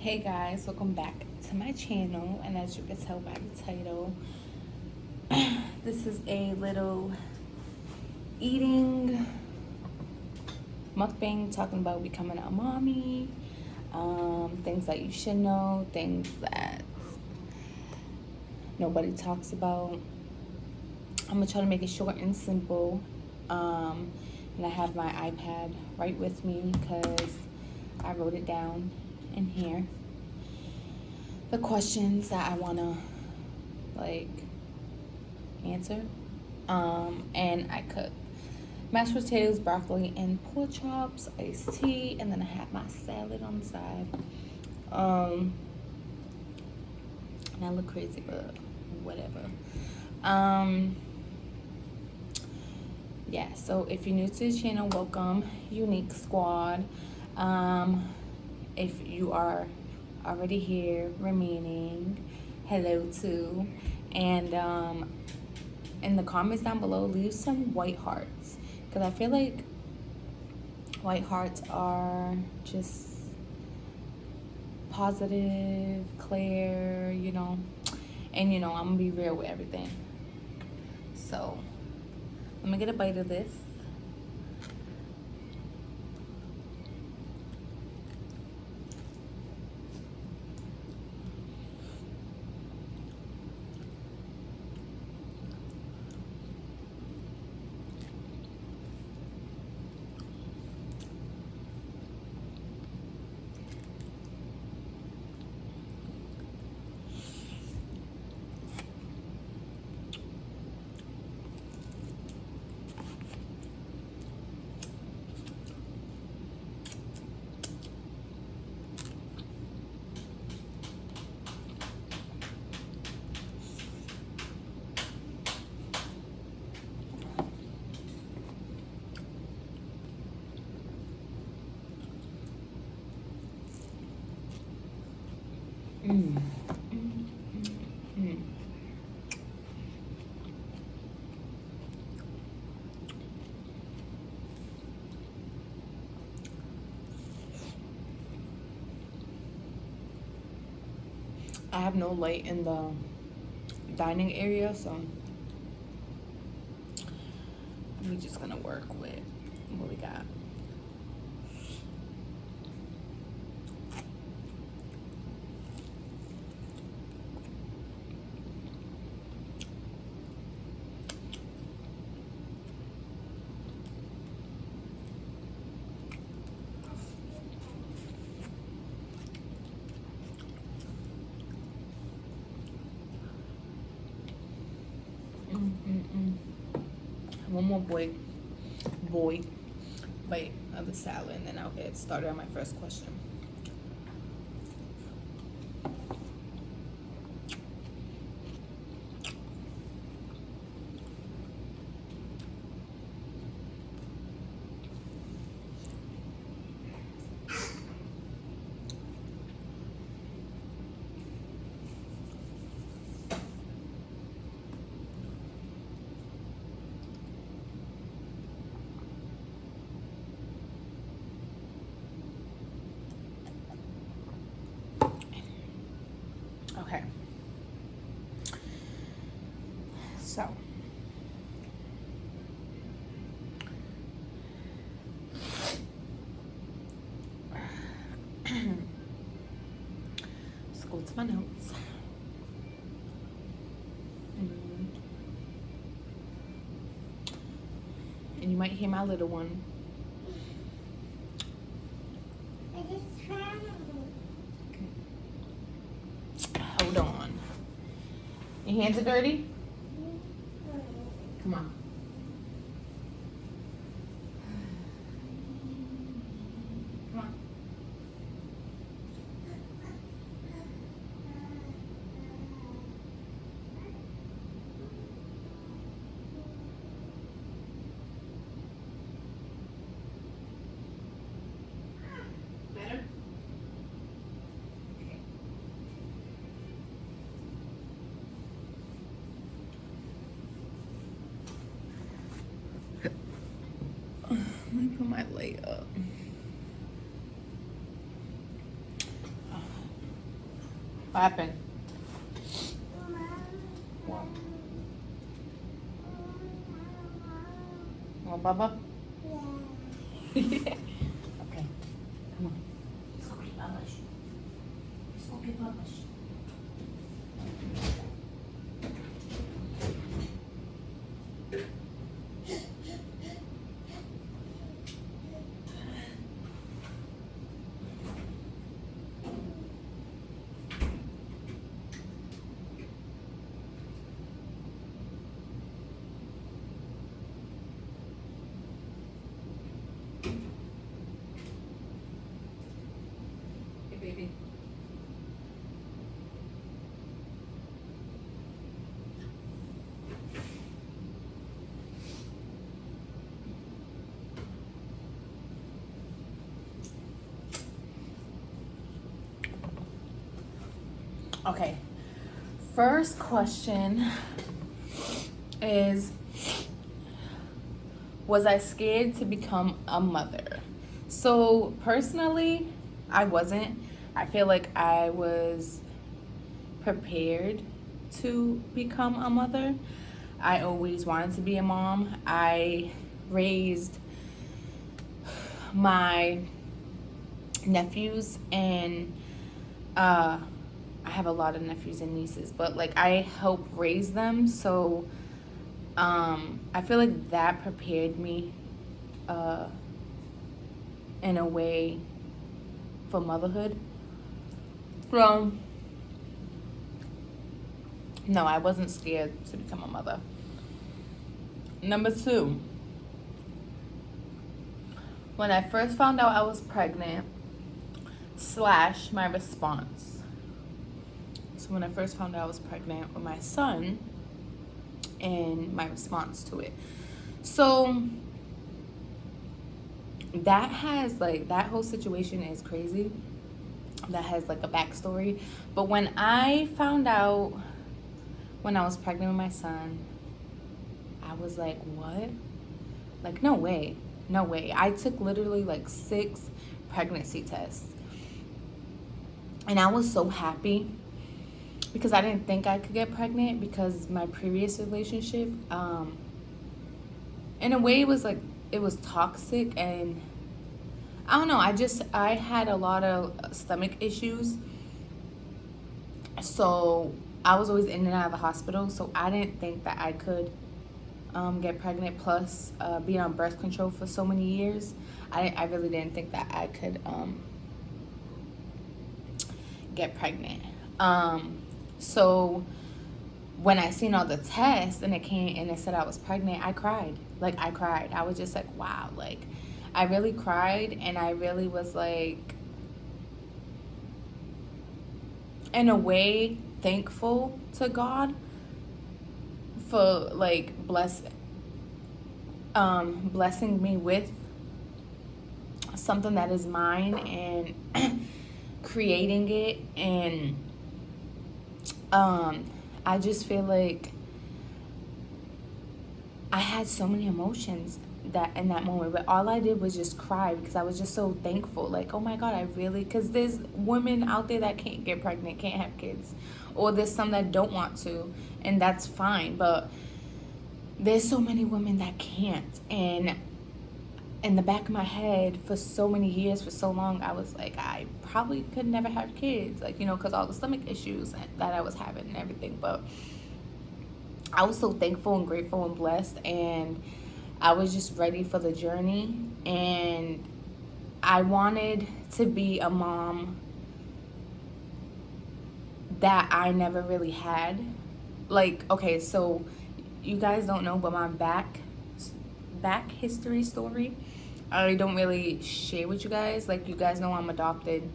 Hey guys, welcome back to my channel, and as you can tell by the title, this is a little eating mukbang talking about becoming a mommy, things that you should know, things that nobody talks about. I'm gonna try to make it short and simple, and I have my iPad right with me because I wrote it down in here. The questions that I wanna answer. And I cook mashed potatoes, broccoli, and pork chops, iced tea, and then I have my salad on the side. And I look crazy, but whatever. Yeah, so if you're new to the channel, welcome, Unique Squad. If you are already here, remaining, hello too. And in the comments down below, leave some white hearts, because I feel like white hearts are just positive, clear, and I'm gonna be real with everything. So let me get a bite of this. Mm. Mm, mm, mm. I have no light in the dining area, so we're just gonna work with what we got. One more boy bite of the salad, and then I'll get started on my first question. Okay. So, let's go to my notes. And you might hear my little one. Hold on. Your hands are dirty? Come on. Come on. Better? Okay. Let me put my light up. What happened? What? Want Bubba? Yeah. Okay. Come on. Let's go get Bubba's. Let's go get Bubba's. Hey, baby. Okay. First question is, was I scared to become a mother? So personally, I wasn't. I feel like I was prepared to become a mother. I always wanted to be a mom. I raised my nephews, and I have a lot of nephews and nieces, but like I help raise them. So I feel like that prepared me in a way for motherhood. So no, I wasn't scared to become a mother. Number two, when I first found out I was pregnant, slash my response. So when I first found out I was pregnant with my son and my response to it. So that has like, that whole situation is crazy. That has like a backstory. But when I found out when I was pregnant with my son, I was like, what? Like, no way. No way. I took literally like 6 pregnancy tests. And I was so happy because I didn't think I could get pregnant because my previous relationship, in a way it was like, it was toxic, and I don't know, I had a lot of stomach issues. So I was always in and out of the hospital. So I didn't think that I could get pregnant. Plus being on birth control for so many years, I really didn't think that I could get pregnant. So when I seen all the tests and it came and it said I was pregnant, I cried. Like, I cried. I was just like, wow. Like, I really cried, and I really was like, in a way, thankful to God for like blessing me with something that is mine, and creating it. And I just feel like I had so many emotions that in that moment, but all I did was just cry because I was just so thankful. Like, oh my God, I really, because there's women out there that can't get pregnant, can't have kids, or there's some that don't want to, and that's fine. But there's so many women that can't. And in the back of my head, for so many years, for so long, I was like, I probably could never have kids, like, you know, because all the stomach issues that I was having and everything. But I was so thankful and grateful and blessed, and I was just ready for the journey. And I wanted to be a mom that I never really had. Like, okay, so you guys don't know, but my back history story, I don't really share with you guys. Like, you guys know I'm adopted,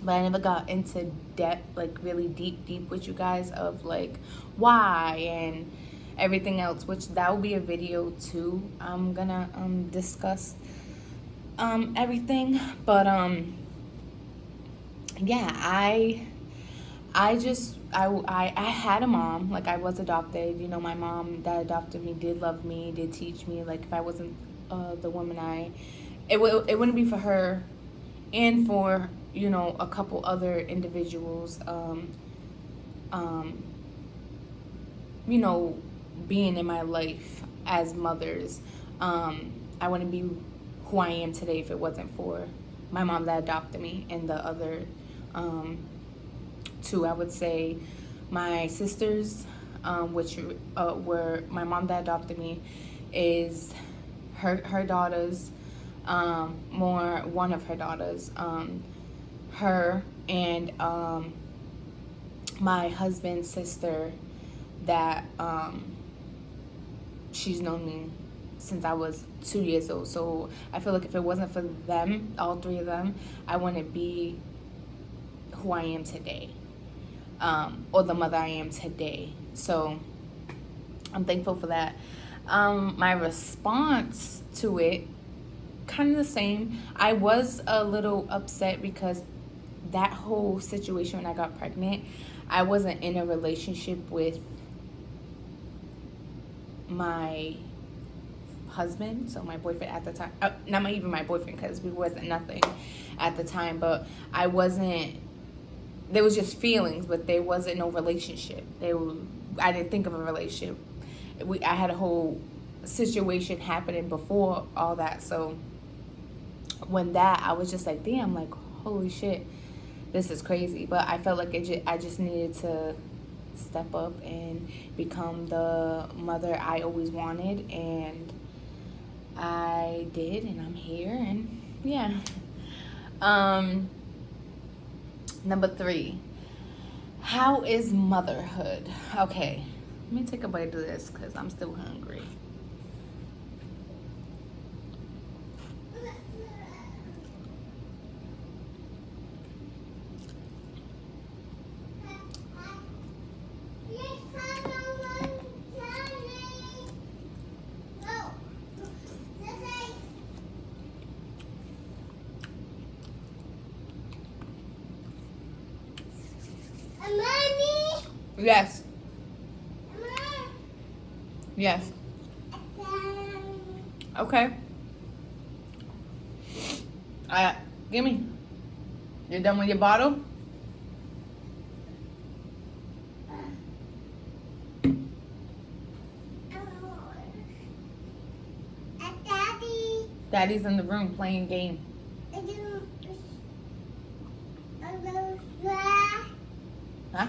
but I never got into depth, like really deep with you guys, of like why and everything else, which that will be a video too. I'm gonna discuss everything. But yeah, I had a mom. Like, I was adopted. You know, my mom that adopted me did love me, did teach me. Like, if I wasn't the woman it wouldn't be for her and for you know, a couple other individuals, you know, being in my life as mothers. I wouldn't be who I am today if it wasn't for my mom that adopted me, and the other two, I would say, my sisters, which were my mom that adopted me, is her daughters, more one of her daughters, her and my husband's sister that she's known me since I was 2 years old. So I feel like if it wasn't for them, all three of them, I wouldn't be who I am today, or the mother I am today. So I'm thankful for that. My response to it, kind of the same. I was a little upset because that whole situation when I got pregnant, I wasn't in a relationship with my husband, so my boyfriend at the time. Not even my boyfriend, because we wasn't nothing at the time, but I wasn't, there was just feelings, but there wasn't no relationship. I didn't think of a relationship. I had a whole situation happening before all that, so when that, I was just like, damn, like, holy shit, this is crazy. But I felt like I just needed to step up and become the mother I always wanted, and I did, and I'm here, and yeah. Number 3, how is motherhood? Okay, let me take a bite of this because I'm still hungry. Yes. Yes. Okay. Gimme. You done with your bottle? Daddy's in the room playing game. Huh?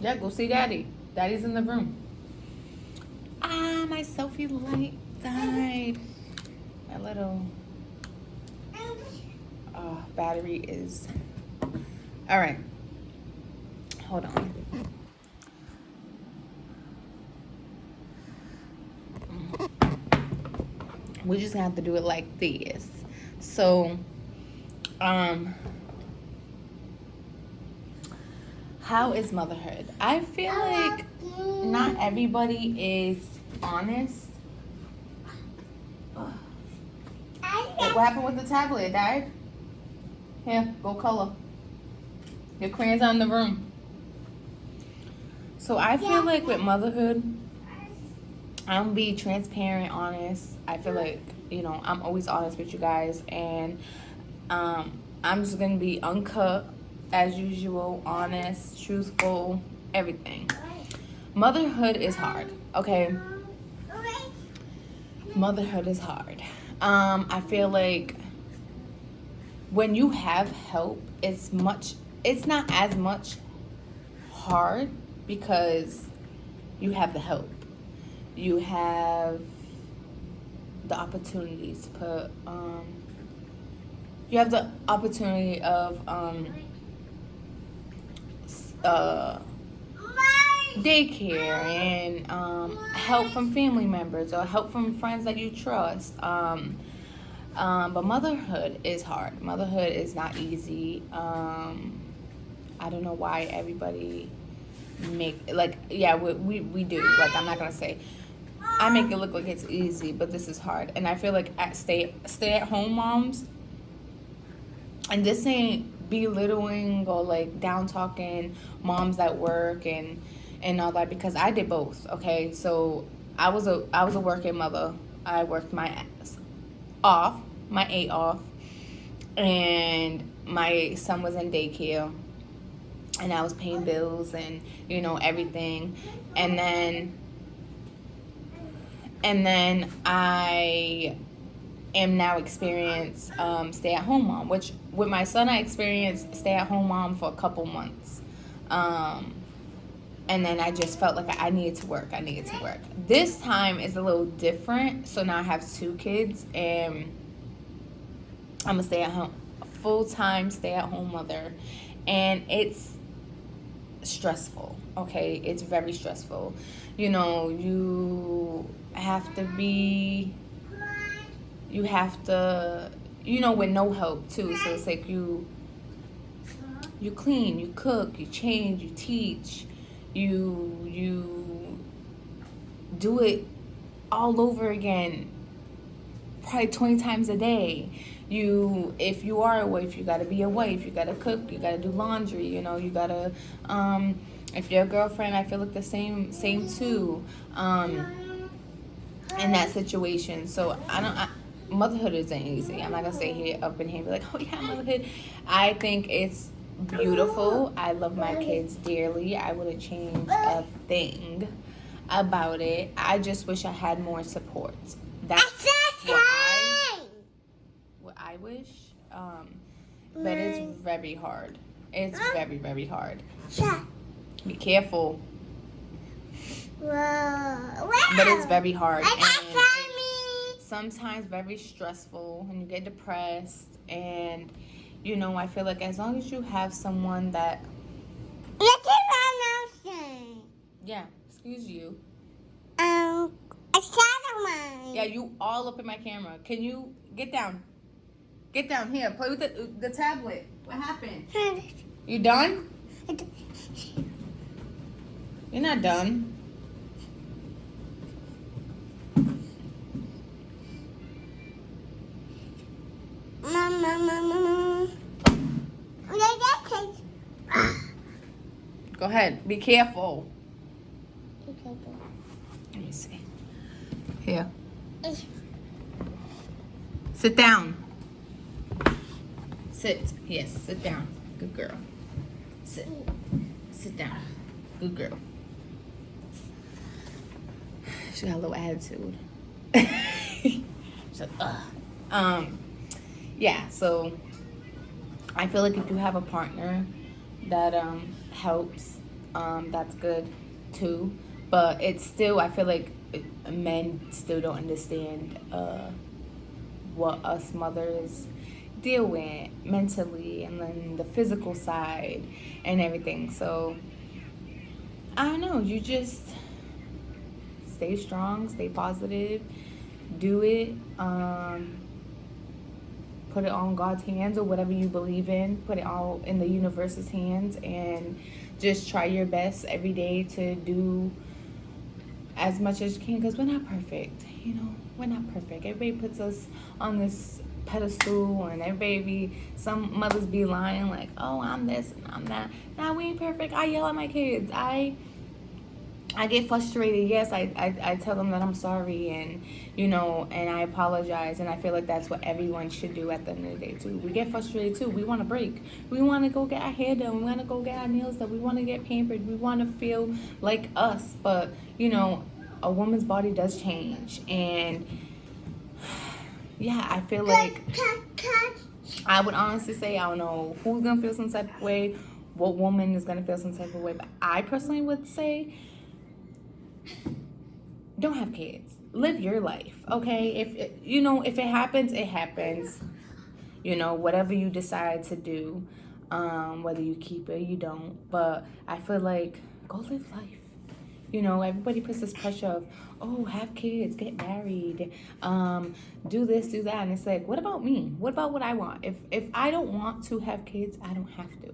Yeah, go see Daddy. Daddy's in the room. My selfie light died. My little battery is... All right. Hold on. We just have to do it like this. So, how is motherhood? I feel like not everybody is honest. What happened with the tablet? It died? Here, go color. Your crayons are in the room. So I feel like with motherhood, I'm be transparent, honest. I feel like, you know, I'm always honest with you guys, and I'm just gonna be uncut as usual, honest, truthful, everything. Motherhood is hard, okay? Motherhood is hard. I feel like when you have help, it's not as much hard because you have the help. You have the opportunities to put, you have the opportunity of daycare and help from family members or help from friends that you trust. But motherhood is hard. Motherhood is not easy. I don't know why everybody we do. Like, I'm not gonna say I make it look like it's easy, but this is hard. And I feel like stay at home moms, and this ain't belittling or like down talking moms that work and all that, because I did both. Okay, so I was a working mother. I worked my ass off, my A off, and my son was in daycare, and I was paying bills and everything, and then I am now experience stay-at-home mom, which with my son I experienced stay-at-home mom for a couple months, and then I just felt like I needed to work. This time is a little different, so now I have 2 kids, and I'm a full-time stay-at-home mother, and it's stressful. Okay, it's very stressful. You have to with no help too. So it's like you clean, you cook, you change, you teach, you do it all over again, probably 20 times a day. If you are a wife, you gotta be a wife. You gotta cook. You gotta do laundry. You gotta. If you're a girlfriend, I feel like the same too. In that situation, so motherhood isn't easy. I'm not gonna say here up in here and be like, oh yeah, motherhood. I think it's beautiful. I love my kids dearly. I wouldn't change a thing about it. I just wish I had more support. That's what I wish. But it's very hard. It's very, very hard. Be careful. But it's very hard. And it's sometimes very stressful, and you get depressed. And I feel like as long as you have someone that. Yeah, excuse you. Yeah, you all up in my camera. Can you get down? Get down here. Play with the tablet. What happened? You done? You're not done. Go ahead. Be careful. Let me see. Here. Sit down. Sit. Yes, sit down. Good girl. Sit. Sit down. Good girl. She got a little attitude. She's like, ugh. Yeah, so I feel like if you have a partner that helps, that's good too. But it's still, I feel like men still don't understand what us mothers deal with mentally, and then the physical side and everything. So I don't know, you just stay strong, stay positive, do it, put it on God's hands or whatever you believe in. Put it all in the universe's hands, and just try your best every day to do as much as you can, because we're not perfect. We're not perfect. Everybody puts us on this pedestal, and some mothers be lying like, oh, I'm this and I'm that. Nah, we ain't perfect. I yell at my kids. I get frustrated. Yes, I tell them that I'm sorry, and and I apologize, and I feel like that's what everyone should do at the end of the day too. We get frustrated too. We want to break. We want to go get our hair done. We want to go get our nails done. We want to get pampered. We want to feel like us. But a woman's body does change, and yeah, I feel like I would honestly say I don't know who's gonna feel some type of way, what woman is gonna feel some type of way, but I personally would say, don't have kids. Live your life, okay? If it happens, it happens. Whatever you decide to do, whether you keep it or you don't. But I feel like go live life. Everybody puts this pressure of, oh, have kids, get married, do this, do that, and it's like, what about me? What about what I want? If I don't want to have kids, I don't have to.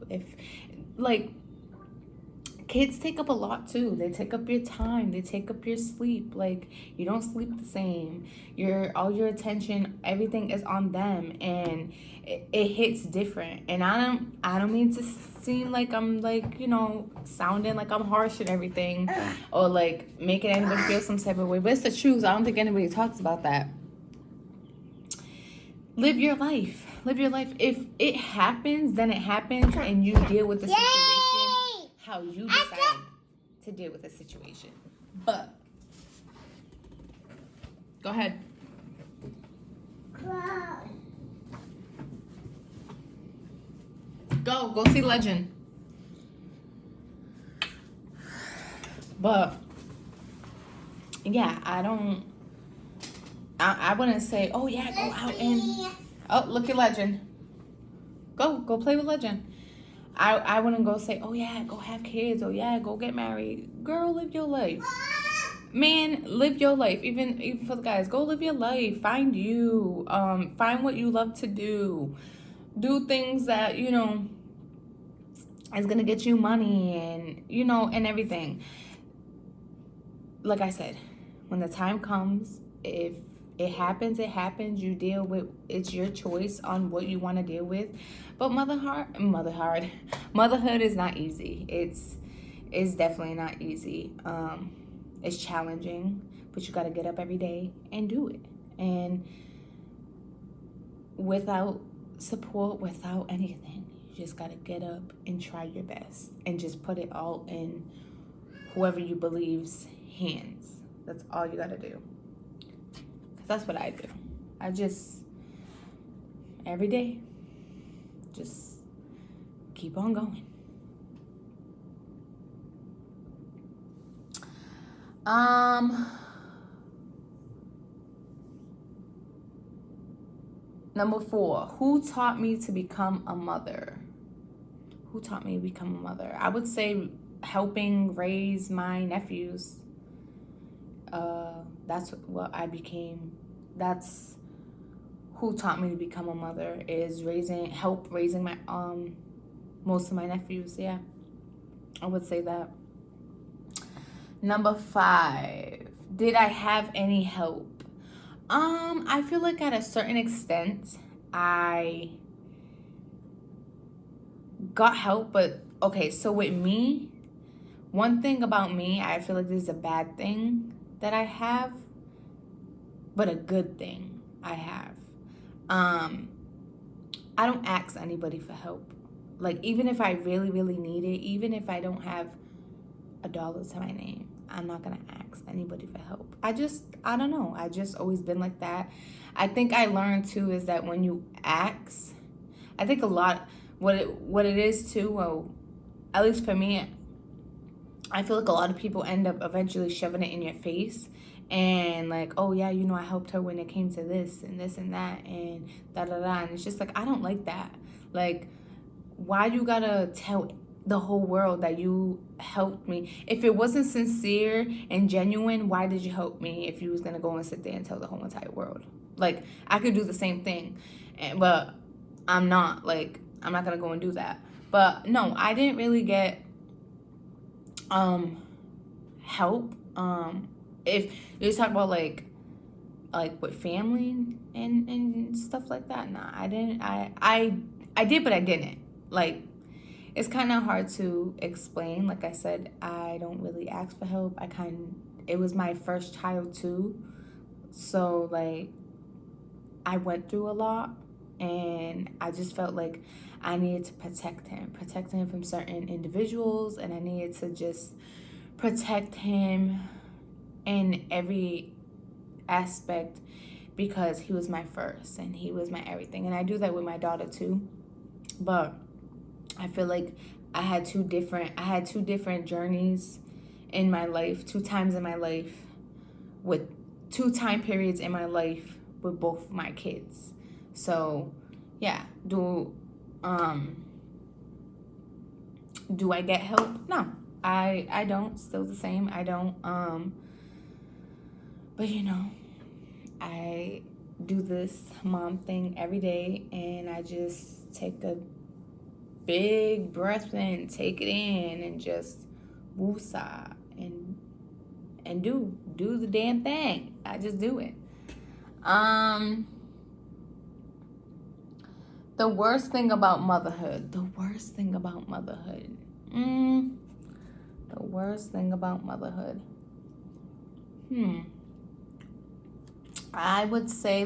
Kids take up a lot too. They take up your time. They take up your sleep. You don't sleep the same. All your attention, everything is on them, and it hits different. And I don't mean to seem like I'm sounding like I'm harsh and everything, or making anybody feel some type of way. But it's the truth. I don't think anybody talks about that. live your life. Live your life. If it happens, then it happens, and you deal with the situation how you decide to deal with the situation. But go ahead. Go see Legend. But yeah, I wouldn't say, oh yeah, go out and, oh, look at Legend. Go play with Legend. I wouldn't go say, oh yeah, go have kids. Oh yeah, go get married. Girl, live your life. Man, live your life. Even for the guys, go live your life. Find you. Find what you love to do. Do things that, you know, is gonna get you money and, you know, and everything. Like I said, when the time comes, if it happens, it happens. You deal with, it's your choice on what you want to deal with. But motherhood is not easy. It's definitely not easy. It's challenging, but you got to get up every day and do it. And without support, without anything, you just got to get up and try your best and just put it all in whoever you believe's hands. That's all you got to do. That's what I do. I just, every day, just keep on going. Number 4, who taught me to become a mother? Who taught me to become a mother? I would say helping raise my nephews. That's what I became. That's who taught me to become a mother, is help raising my most of my nephews. Yeah, I would say that. Number 5, did I have any help? I feel like at a certain extent I got help, but okay, so with me, one thing about me, I feel like this is a bad thing that I have, but a good thing I have. I don't ask anybody for help. Like, even if I really, really need it, even if I don't have $1 to my name, I'm not gonna ask anybody for help. I don't know. I just always been like that. I think I learned too is that when you ask, I think a lot, what it is too, well, at least for me, I feel like a lot of people end up eventually shoving it in your face and like, oh yeah, you know, I helped her when it came to this and this and that and da da da. And it's just like, I don't like that. Like, why you gotta tell the whole world that you helped me? If it wasn't sincere and genuine, why did you help me if you was gonna go and sit there and tell the whole entire world? Like, I could do the same thing, but I'm not gonna go and do that. But no, I didn't really get help. If you talk about like with family and stuff like that, nah, I didn't. I did, but I didn't. Like, it's kind of hard to explain. Like I said, I don't really ask for help. It was my first child too, so like I went through a lot, and I just felt like I needed to protect him from certain individuals, and I needed to just protect him in every aspect because he was my first and he was my everything. And I do that with my daughter too. But I feel like I had two different journeys in my life, 2 times in my life, with 2 time periods in my life with both my kids. So yeah, do I get help? No, I don't. Still the same. I don't. But you know, I do this mom thing every day, and I just take a big breath in, take it in, and just woosah and do the damn thing. I just do it. The worst thing about motherhood. The worst thing about motherhood. The worst thing about motherhood. I would say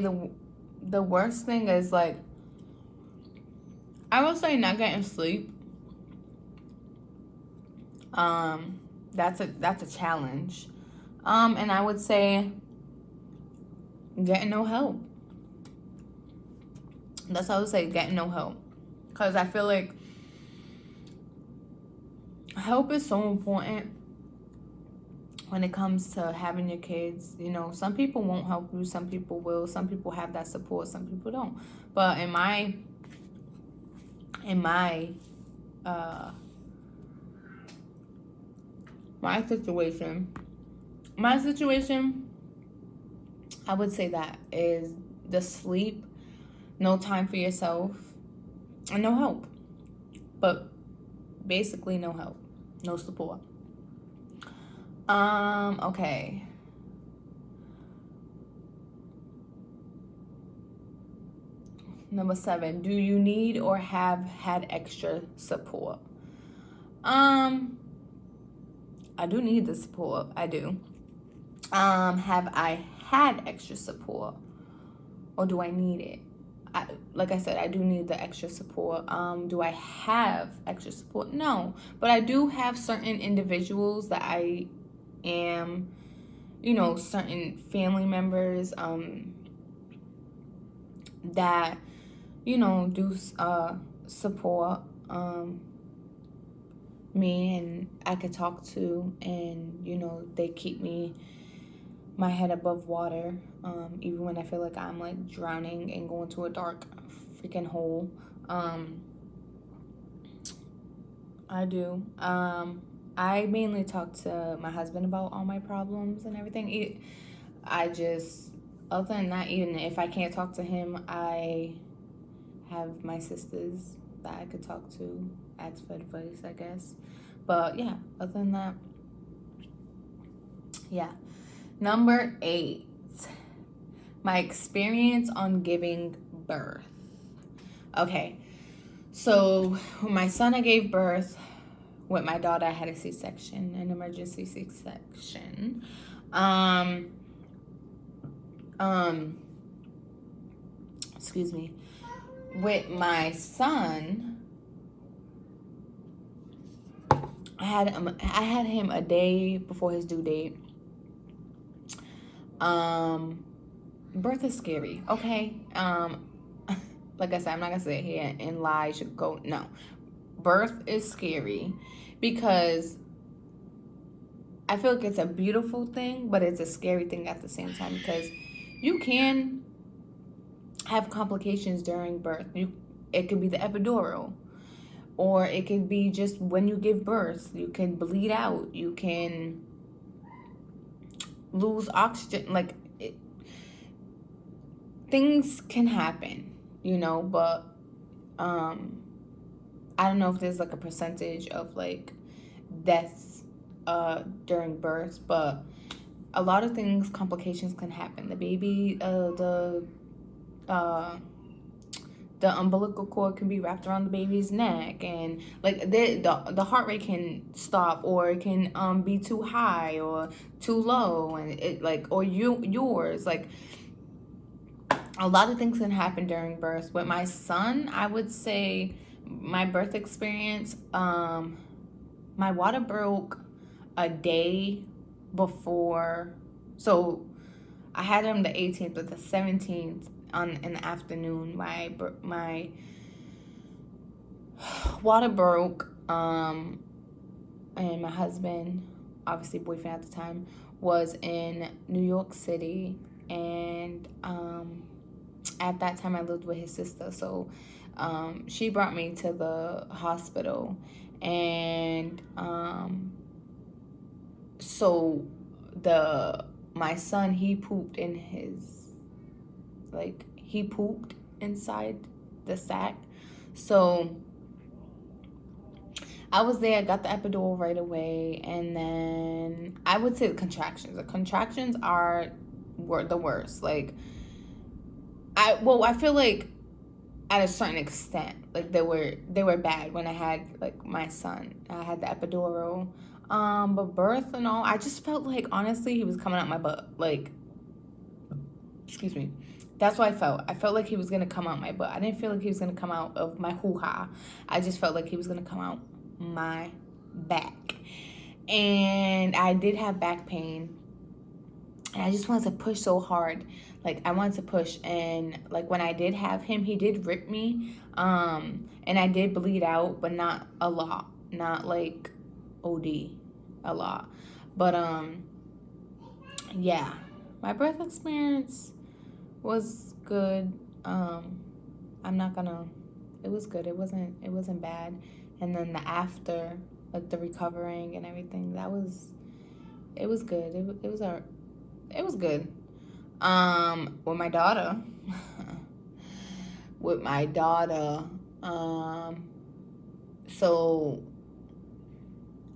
the worst thing is like, I would say not getting sleep. That's a challenge. And I would say getting no help. That's what I would say, getting no help. Because I feel like help is so important when it comes to having your kids. You know, some people won't help you, some people will, some people have that support, some people don't. But in my my situation, I would say that is the sleep, no time for yourself, and no help. But basically no help, no support. Okay. Number 7, do you need or have had extra support? I do need the support. I do. Have I had extra support, or do I need it? Like I said, I do need the extra support. Do I have extra support? No, but I do have certain individuals that I am, certain family members, that, do support me, and I could talk to, and they keep my head above water, even when I feel like I'm like drowning and going to a dark freaking hole. I do. I mainly talk to my husband about all my problems and everything. Other than that, even if I can't talk to him, I have my sisters that I could talk to, ask for advice, I guess. But yeah, other than that, yeah. Number 8, my experience on giving birth. Okay, so when my son, I gave birth. With my daughter, I had a C-section, an emergency C-section. Excuse me. With my son, I had him a day before his due date. Birth is scary, okay? Like I said, I'm not gonna sit here and lie, should go. No, birth is scary because I feel like it's a beautiful thing, but it's a scary thing at the same time, because you can have complications during birth. It could be the epidural, or it could be just when you give birth. You can bleed out. You can lose oxygen. Like, things can happen, but I don't know if there's like a percentage of like deaths during birth, but a lot of things, complications can happen. The baby, the umbilical cord can be wrapped around the baby's neck, and like the heart rate can stop, or it can be too high or too low, and it like, or yours, like, a lot of things can happen during birth. With my son, I would say my birth experience, my water broke a day before. So I had him the 18th, but the 17th in the afternoon, my water broke. And my husband, obviously boyfriend at the time, was in New York City, and at that time I lived with his sister, so she brought me to the hospital, and so my son, he pooped inside the sac. So I was there, got the epidural right away, and then I would say the contractions. The contractions were the worst. Like, I feel like at a certain extent, like they were bad when I had like my son. I had the epidural, but birth and all, I just felt like, honestly, he was coming out my butt. Like, excuse me, That's what I felt. I felt like he was gonna come out my butt. I didn't feel like he was gonna come out of my hoo-ha. I just felt like he was gonna come out my back. And I did have back pain. And I just wanted to push so hard. Like, I wanted to push. And, like, when I did have him, he did rip me. And I did bleed out, but not a lot. Not, like, OD. A lot. But, yeah. My birth experience was good. I'm not gonna... It was good. It wasn't bad. And then the after, like, the recovering and everything, it was good. It was good. With my daughter, so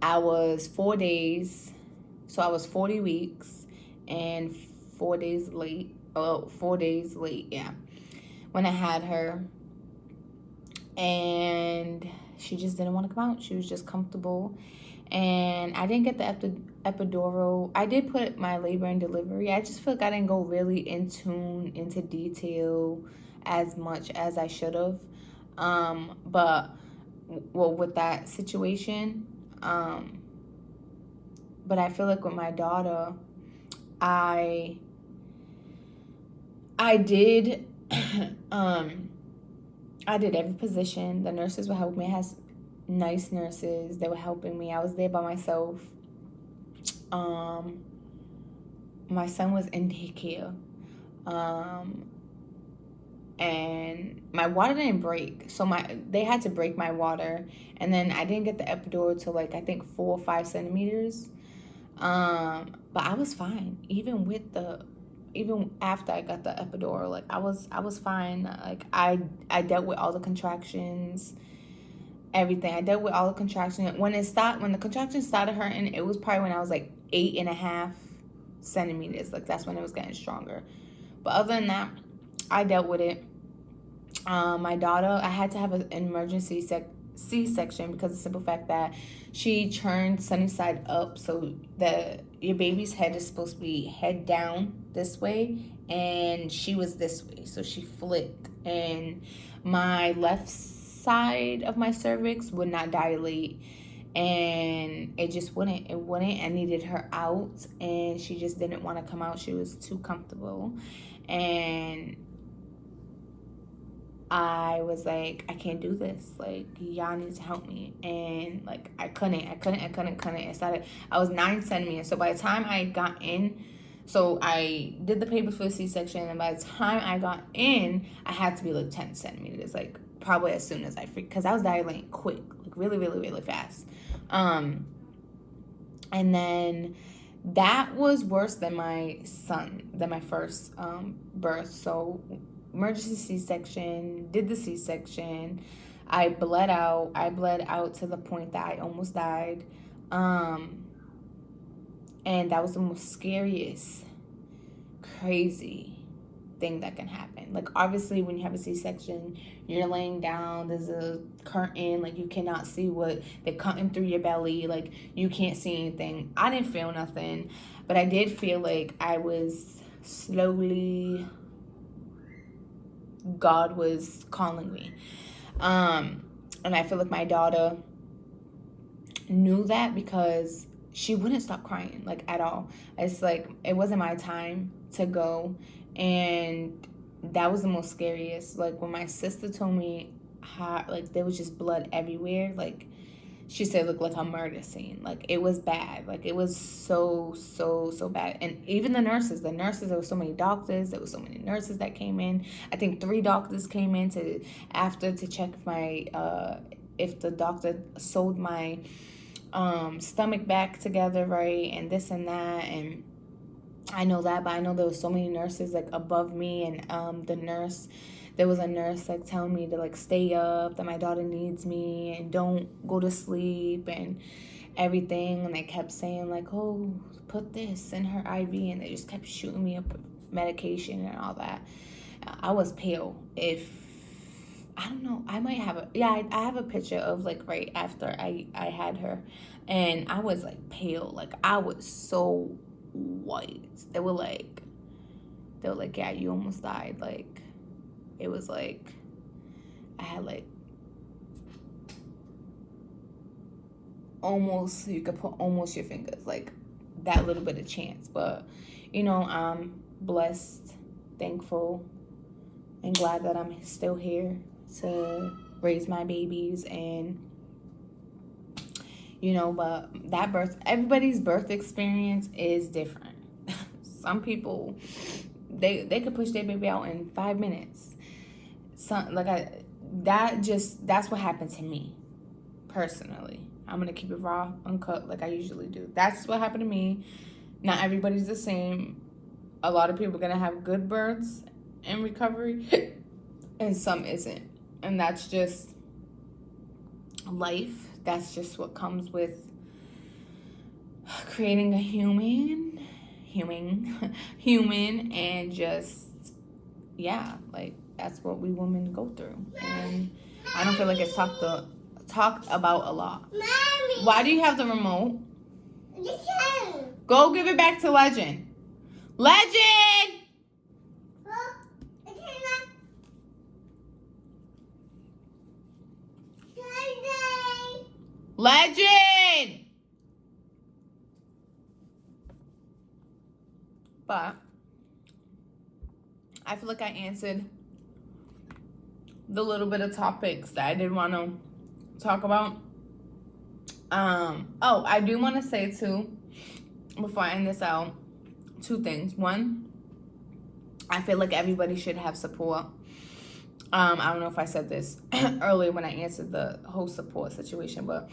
I was 4 days, so I was 40 weeks and 4 days late. Oh, 4 days late, yeah, when I had her. And she just didn't want to come out. She was just comfortable. And I didn't get the epidural. I did put my labor and delivery. I just feel like I didn't go really into detail as much as I should have. But, well, with that situation, but I feel like with my daughter, I did, I did every position. The nurses were helping me. I had nice nurses that were helping me. I was there by myself. My son was in daycare. And my water didn't break. So they had to break my water. And then I didn't get the epidural till, like, I think 4 or 5 centimeters. But I was fine. Even after I got the epidural, like, I was fine. Like, I dealt with all the contractions, everything. I dealt with all the contractions. When the contractions started hurting, it was probably when I was like 8.5 centimeters. Like, that's when it was getting stronger. But other than that, I dealt with it. My daughter, I had to have an emergency C-section because of the simple fact that she turned sunny side up, so your baby's head is supposed to be head down this way, and she was this way, so she flipped, and my left side of my cervix would not dilate, and it just wouldn't. I needed her out, and she just didn't want to come out. She was too comfortable, and I was like, I can't do this. Like, y'all need to help me. And, like, I couldn't. I was 9 centimeters. So by the time I got in, so I did the paper for the C-section. And by the time I got in, I had to be, like, 10 centimeters. Like, probably as soon as because I was dilating quick. Like, really, really, really fast. And then that was worse than my first birth. So emergency C-section, did the C-section. I bled out to the point that I almost died. And that was the most scariest, crazy thing that can happen. Like, obviously, when you have a C-section, you're laying down, there's a curtain, like, you cannot see what they're cutting through your belly, like, you can't see anything. I didn't feel nothing, but I did feel like I was slowly, God was calling me. And I feel like my daughter knew that because she wouldn't stop crying, like, at all. It's like, it wasn't my time to go. And that was the most scariest. Like, when my sister told me how, like, there was just blood everywhere, like, she said it looked like a murder scene. Like, it was bad. Like, it was so bad. And even the nurses, there were so many doctors. There were so many nurses that came in. I think 3 doctors came in to check if the doctor sewed my stomach back together right, and this and that. And I know that, but I know there was so many nurses, like, above me. And there was a nurse, like, telling me to, like, stay up, that my daughter needs me, and don't go to sleep, and everything. And they kept saying, like, oh, put this in her IV, and they just kept shooting me up with medication and all that. I was pale. I don't know, I might have I have a picture of, like, right after I had her, and I was, like, pale. Like, I was so white. They were like, they were like, yeah, you almost died. Like, it was like, I had like almost, you could put almost your fingers, like that little bit of chance. But, you know, I'm blessed, thankful, and glad that I'm still here to raise my babies. And, you know, but that birth, everybody's birth experience is different. Some people, they could push their baby out in 5 minutes. Some, like, that's what happened to me personally. I'm gonna keep it raw, uncut, like I usually do. That's what happened to me. Not everybody's the same. A lot of people are gonna have good births and recovery, and some isn't. And that's just life. That's just what comes with creating a human, and just, yeah, like that's what we women go through. And I don't feel like it's talked about a lot. Mommy. Why do you have the remote? Go give it back to Legend. Legend! Legend! But I feel like I answered the little bit of topics that I did want to talk about. Oh, I do want to say too, before I end this out, 2 things. One, I feel like everybody should have support. I don't know if I said this earlier when I answered the whole support situation, but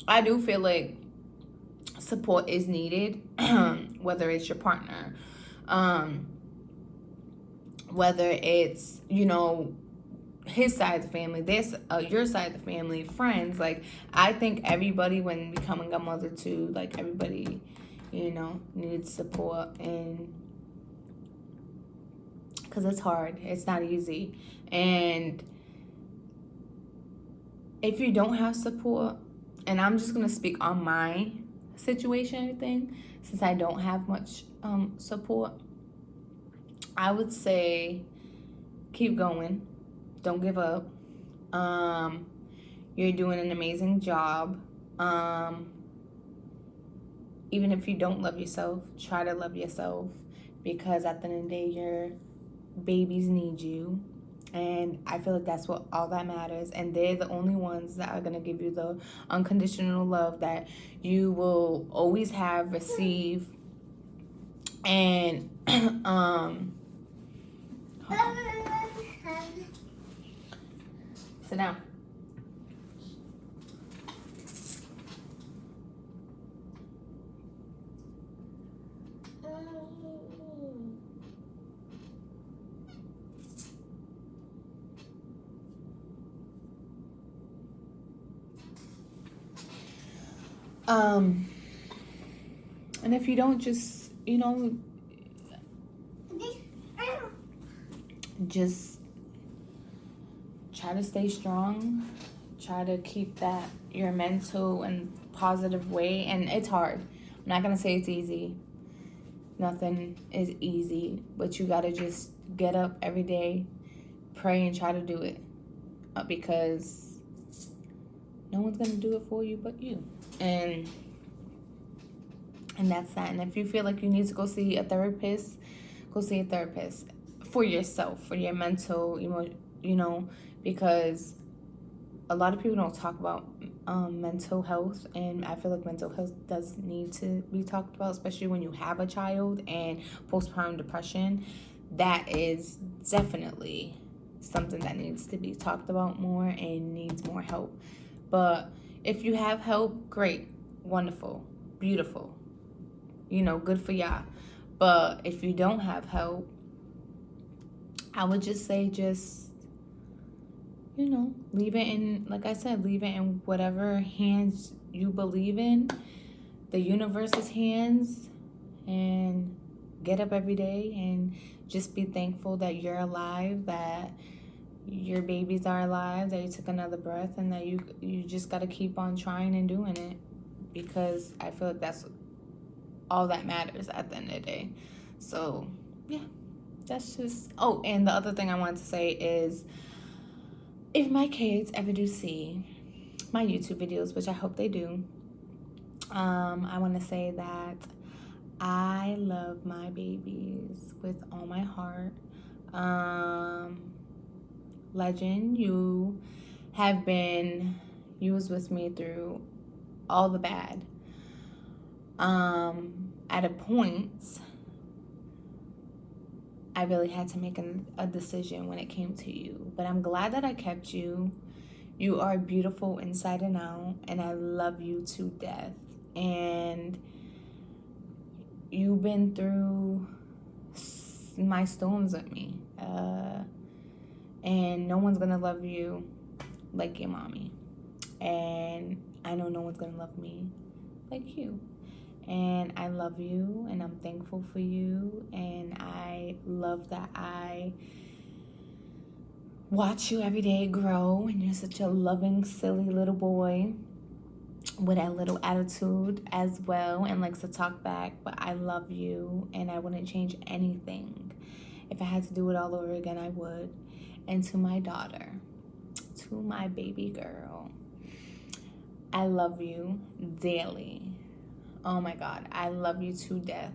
I do feel like support is needed, whether it's your partner, whether it's, you know, his side of the family, your side of the family, friends. Like, I think everybody, when becoming a mother too, like everybody, you know, needs support. And because it's hard, it's not easy. And if you don't have support, and I'm just gonna speak on my situation and thing, since I don't have much support, I would say keep going. Don't give up. You're doing an amazing job. Even if you don't love yourself, try to love yourself, because at the end of the day, your babies need you. And I feel like that's what all that matters. And they're the only ones that are going to give you the unconditional love that you will always have, receive. And sit down. And if you don't, just, you know, just try to stay strong. Try to keep that, your mental and positive way. And it's hard. I'm not going to say it's easy. Nothing is easy. But you got to just get up every day, pray, and try to do it. Because no one's going to do it for you but you. And that's that. And if you feel like you need to go see a therapist, go see a therapist for yourself, for your mental, you know, because a lot of people don't talk about mental health, and I feel like mental health does need to be talked about, especially when you have a child. And postpartum depression, that is definitely something that needs to be talked about more and needs more help. But if you have help, great, wonderful, beautiful, you know, good for y'all. But if you don't have help, I would just say, just, you know, leave it in, like I said, leave it in whatever hands you believe in, the universe's hands, and get up every day and just be thankful that you're alive, that your babies are alive, that you took another breath, and that you just got to keep on trying and doing it, because I feel like that's all that matters at the end of the day. So, yeah. that's just, oh, and the other thing I wanted to say is, if my kids ever do see my YouTube videos, which I hope they do, I want to say that I love my babies with all my heart. Legend, you was with me through all the bad. At a point, I really had to make a decision when it came to you. But I'm glad that I kept you. You are beautiful inside and out, and I love you to death. And you've been through my storms with me. And no one's gonna love you like your mommy. And I know no one's gonna love me like you. And I love you, and I'm thankful for you, and I love that I watch you every day grow, and you're such a loving, silly little boy with a little attitude as well, and likes to talk back. But I love you, and I wouldn't change anything. If I had to do it all over again, I would. And to my daughter, to my baby girl, I love you daily. Oh my God, I love you to death,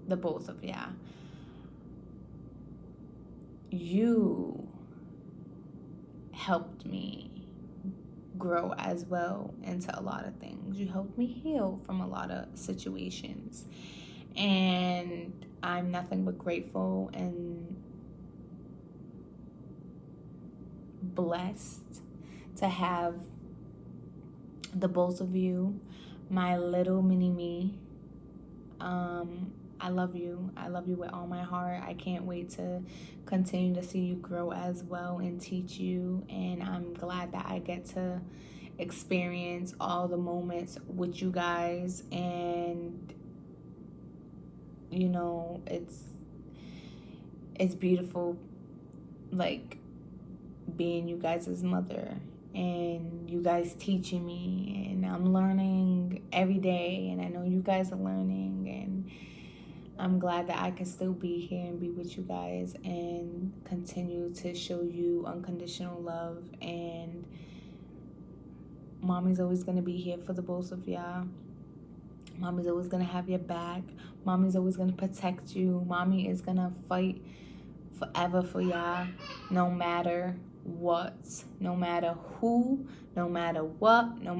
the both of ya. You helped me grow as well into a lot of things. You helped me heal from a lot of situations. And I'm nothing but grateful and blessed to have the both of you, my little mini me. I love you. I love you with all my heart. I can't wait to continue to see you grow as well and teach you. And I'm glad that I get to experience all the moments with you guys. And you know, it's beautiful, like being you guys' mother and you guys teaching me, and I'm learning every day, and I know you guys are learning, and I'm glad that I can still be here and be with you guys and continue to show you unconditional love. And mommy's always going to be here for the both of y'all. Mommy's always going to have your back. Mommy's always going to protect you. Mommy is going to fight forever for y'all, no matter what, no matter who, no matter what, no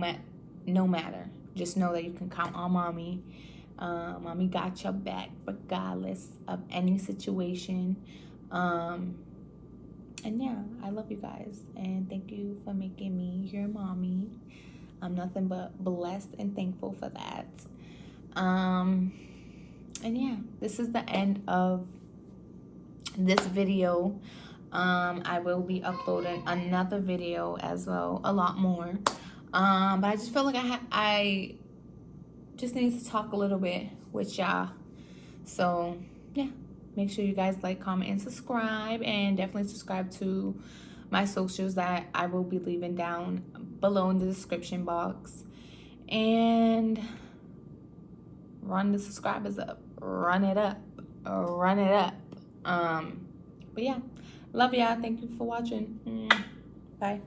matter. Just know that you can count on mommy. Mommy got your back regardless of any situation. And yeah, I love you guys, and thank you for making me your mommy. I'm nothing but blessed and thankful for that. And yeah, this is the end of this video. I will be uploading another video as well, a lot more. But I just feel like I just need to talk a little bit with y'all. So yeah, make sure you guys like, comment, and subscribe, and definitely subscribe to my socials that I will be leaving down below in the description box. And run the subscribers up, run it up. But yeah, love y'all. Thank you for watching. Bye.